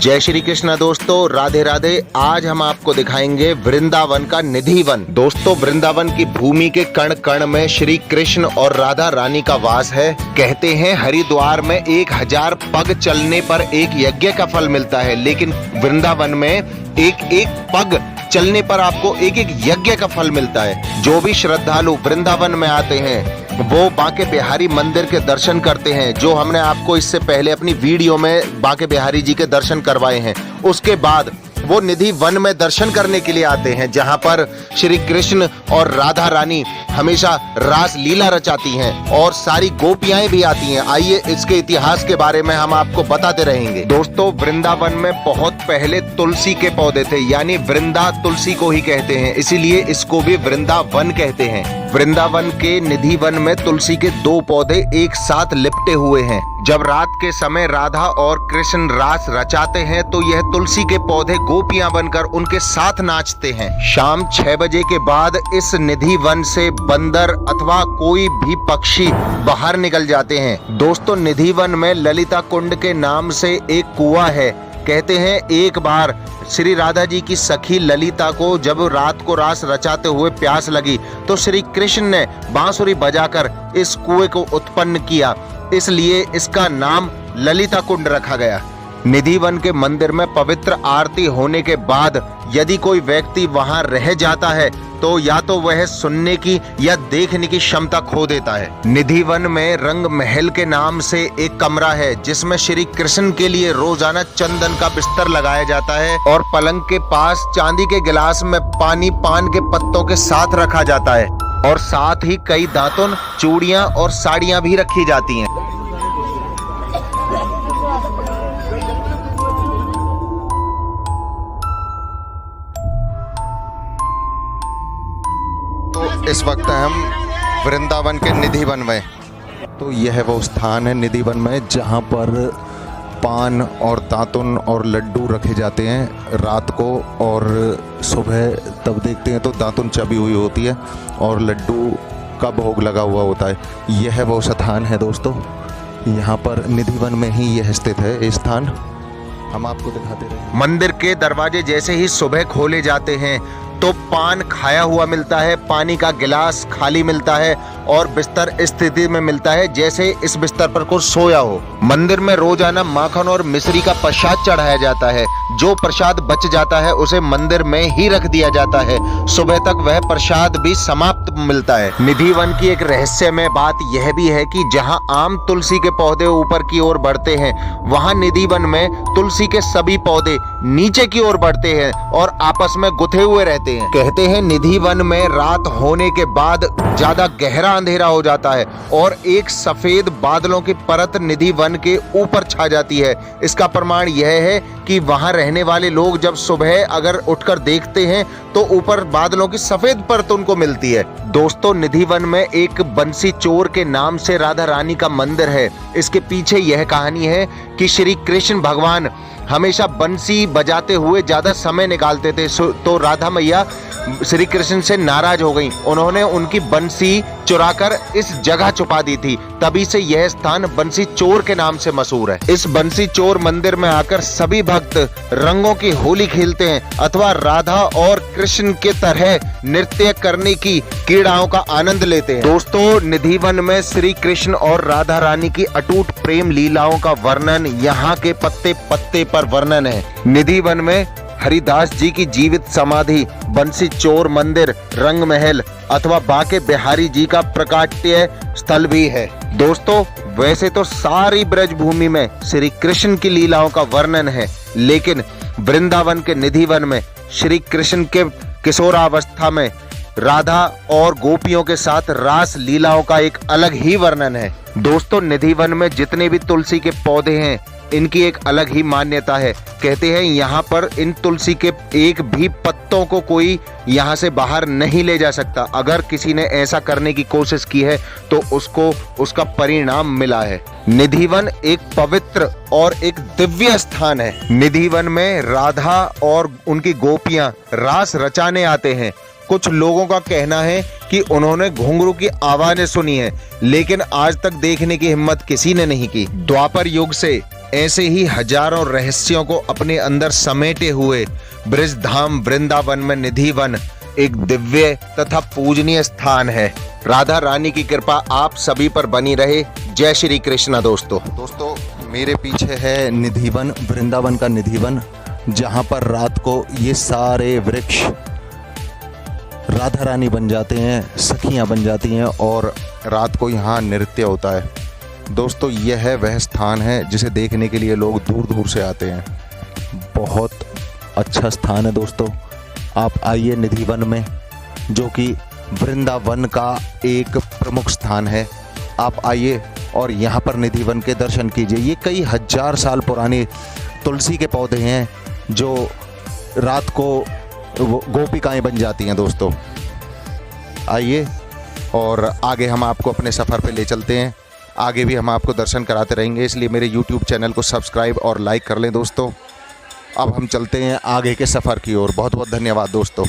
जय श्री कृष्ण दोस्तों, राधे राधे। आज हम आपको दिखाएंगे वृंदावन का निधि वन। दोस्तों, वृंदावन की भूमि के कण कण में श्री कृष्ण और राधा रानी का वास है। कहते हैं हरिद्वार में 1000 पग चलने पर एक यज्ञ का फल मिलता है, लेकिन वृंदावन में एक एक पग चलने पर आपको एक एक यज्ञ का फल मिलता है। जो भी श्रद्धालु वृंदावन में आते हैं वो बांके बिहारी मंदिर के दर्शन करते हैं, जो हमने आपको इससे पहले अपनी वीडियो में बांके बिहारी जी के दर्शन करवाए हैं। उसके बाद वो निधि वन में दर्शन करने के लिए आते हैं, जहां पर श्री कृष्ण और राधा रानी हमेशा रास लीला रचाती हैं और सारी गोपियां भी आती हैं। आइए इसके इतिहास के बारे में हम आपको बताते रहेंगे। दोस्तों, वृंदावन में बहुत पहले तुलसी के पौधे थे, यानी वृंदा तुलसी को ही कहते हैं, इसीलिए इसको भी वृंदावन कहते हैं। वृंदावन के निधि वन में तुलसी के 2 पौधे एक साथ लिपटे हुए हैं। जब रात के समय राधा और कृष्ण रास रचाते हैं तो यह तुलसी के पौधे गोपियां बनकर उनके साथ नाचते हैं। शाम 6 बजे के बाद इस निधि वन से बंदर अथवा कोई भी पक्षी बाहर निकल जाते हैं। दोस्तों, निधि वन में ललिता कुंड के नाम से एक कुआं है। कहते हैं एक बार श्री राधा जी की सखी ललिता को जब रात को रास रचाते हुए प्यास लगी तो श्री कृष्ण ने बांसुरी बजाकर इस कुएं को उत्पन्न किया, इसलिए इसका नाम ललिता कुंड रखा गया। निधि वन के मंदिर में पवित्र आरती होने के बाद यदि कोई व्यक्ति वहां रह जाता है तो या तो वह सुनने की या देखने की क्षमता खो देता है। निधि वन में रंग महल के नाम से एक कमरा है, जिसमें श्री कृष्ण के लिए रोजाना चंदन का बिस्तर लगाया जाता है और पलंग के पास चांदी के गिलास में पानी पान के पत्तों के साथ रखा जाता है और साथ ही कई दातुन, चूड़ियां और साड़ियां भी रखी जाती हैं। इस वक्त हम वृंदावन के निधि वन में, तो यह वो स्थान है निधि वन में जहाँ पर पान और दातुन और लड्डू रखे जाते हैं रात को, और सुबह तब देखते हैं तो दातुन चबी हुई होती है और लड्डू का भोग लगा हुआ होता है। यह वो स्थान है दोस्तों, यहाँ पर निधि वन में ही यह स्थित है। ये स्थान हम आपको दिखाते रहे। मंदिर के दरवाजे जैसे ही सुबह खोले जाते हैं तो पान खाया हुआ मिलता है, पानी का गिलास खाली मिलता है और बिस्तर इस स्थिति में मिलता है जैसे इस बिस्तर पर कोई सोया हो। मंदिर में रोजाना माखन और मिश्री का प्रसाद चढ़ाया जाता है। जो प्रसाद बच जाता है उसे मंदिर में ही रख दिया जाता है। सुबह तक वह प्रसाद भी समाप्त मिलता है। निधि वन की एक रहस्यमय बात यह भी है कि जहां आम तुलसी के पौधे ऊपर की ओर बढ़ते हैं, वहां निधि वन में तुलसी के सभी पौधे नीचे की ओर बढ़ते हैं और आपस में गुथे हुए रहते हैं। कहते हैं निधि वन में रात होने के बाद ज्यादा गहरा अंधेरा हो जाता है और एक सफेद बादलों की परत निधि वन के ऊपर छा जाती है। इसका प्रमाण यह है कि वहां रहने वाले लोग जब सुबह अगर उठकर देखते हैं तो ऊपर बादलों की सफेद परत उनको मिलती है। दोस्तों, निधि वन में एक बंसी चोर के नाम से राधा रानी का मंदिर है। इसके पीछे यह कहानी है कि श्री कृष्ण भगवान हमेशा बंसी बजाते हुए ज्यादा समय निकालते थे, तो राधा मैया श्री कृष्ण से नाराज हो गईं। उन्होंने उनकी बंसी चुराकर इस जगह छुपा दी थी, तभी से यह स्थान बंसी चोर के नाम से मशहूर है। इस बंसी चोर मंदिर में आकर सभी भक्त रंगों की होली खेलते हैं अथवा राधा और कृष्ण के तरह नृत्य करने की क्रीड़ाओं का आनंद लेते हैं। दोस्तों, निधि वन में श्री कृष्ण और राधा रानी की अटूट प्रेम लीलाओं का वर्णन यहाँ के पत्ते पत्ते पर वर्णन है। निधि वन में हरिदास जी की जीवित समाधि, बंसी चोर मंदिर, रंग महल अथवा बांके बिहारी जी का प्रकाट्य स्थल भी है। दोस्तों, वैसे तो सारी ब्रज भूमि में श्री कृष्ण की लीलाओं का वर्णन है, लेकिन वृंदावन के निधि वन में श्री कृष्ण के किशोरावस्था में राधा और गोपियों के साथ रास लीलाओं का एक अलग ही वर्णन है। दोस्तों, निधि वन में जितने भी तुलसी के पौधे हैं इनकी एक अलग ही मान्यता है। कहते हैं यहाँ पर इन तुलसी के एक भी पत्तों को कोई यहाँ से बाहर नहीं ले जा सकता। अगर किसी ने ऐसा करने की कोशिश की है तो उसको उसका परिणाम मिला है। निधि वन एक पवित्र और एक दिव्य स्थान है। निधि वन में राधा और उनकी गोपियां रास रचाने आते हैं। कुछ लोगों का कहना है कि उन्होंने घुंघरू की आवाजें सुनी है, लेकिन आज तक देखने की हिम्मत किसी ने नहीं की। द्वापर युग से ऐसे ही हजारों रहस्यों को अपने अंदर समेटे हुए ब्रज धाम वृंदावन में निधिवन एक दिव्य तथा पूजनीय स्थान है। राधा रानी की कृपा आप सभी पर बनी रहे। जय श्री कृष्ण। दोस्तों मेरे पीछे है निधिवन, वृंदावन का निधिवन, जहां पर रात को ये सारे वृक्ष राधा रानी बन जाते हैं, सखियां बन जाती हैं और रात को यहाँ नृत्य होता है। दोस्तों यह वह स्थान है जिसे देखने के लिए लोग दूर दूर से आते हैं। बहुत अच्छा स्थान है दोस्तों। आप आइए निधिवन में, जो कि वृंदावन का एक प्रमुख स्थान है। आप आइए और यहाँ पर निधिवन के दर्शन कीजिए। ये कई हजार साल पुराने तुलसी के पौधे हैं जो रात को गोपिकाएं बन जाती हैं। दोस्तों आइए और आगे हम आपको अपने सफ़र पे ले चलते हैं। आगे भी हम आपको दर्शन कराते रहेंगे, इसलिए मेरे YouTube चैनल को सब्सक्राइब और लाइक कर लें दोस्तों। अब हम चलते हैं आगे के सफ़र की ओर। बहुत बहुत धन्यवाद दोस्तों।